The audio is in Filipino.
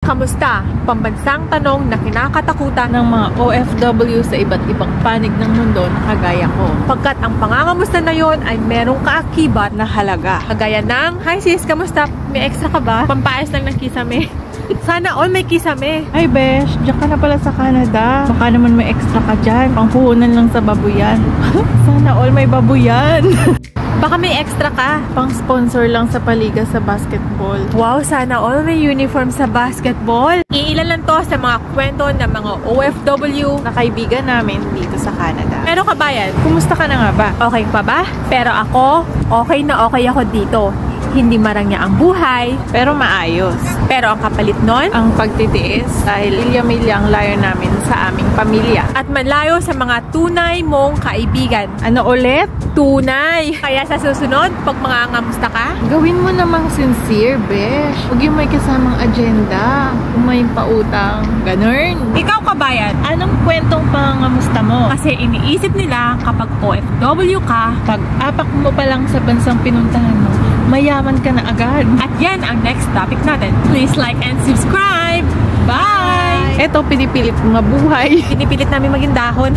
Kamusta? Pambansang tanong na kinakatakutan ng mga OFW sa iba't ibang panig ng mundo na kagaya ko. Pagkat ang pangangamusta na yon ay merong kaakibat na halaga. Kagaya ng, "Hi sis, kamusta? May extra ka ba? Pampaayos lang ng kisame." Sana all may kisame. Ay besh, diyan ka na pala sa Canada. Baka naman may extra ka dyan. Pangpuhunan lang sa babuyan. Sana all may babuyan. Baka may extra ka. Pang-sponsor lang sa paliga sa basketball. Wow, sana all may uniform sa basketball. Iilan lang to sa mga kwento ng mga OFW Na kaibigan namin dito sa Canada. Pero kabayan, Kumusta ka na nga ba? okay pa ba? Pero ako, okay na okay ako dito. Hindi marangya ang buhay, Pero maayos. pero ang kapalit nun, Ang pagtitiis dahil ilya-milya ang layo namin sa aming pamilya. at malayo sa mga tunay mong kaibigan. Ano ulit? Tunay! Kaya sa susunod, pag mangangamusta ka, Gawin mo namang sincere, besh. Huwag yung may kasamang agenda. Kung may pautang. Ganun. ikaw kabayan, Anong kwentong pangangamusta mo? kasi iniisip nila kapag OFW ka, Pag-apak mo pa lang sa bansang pinuntahan mo, mayaman ka na agad. at yan ang next topic natin. Please like and subscribe! Bye! Eto, pinipilit mga buhay. Pinipilit namin maging dahon.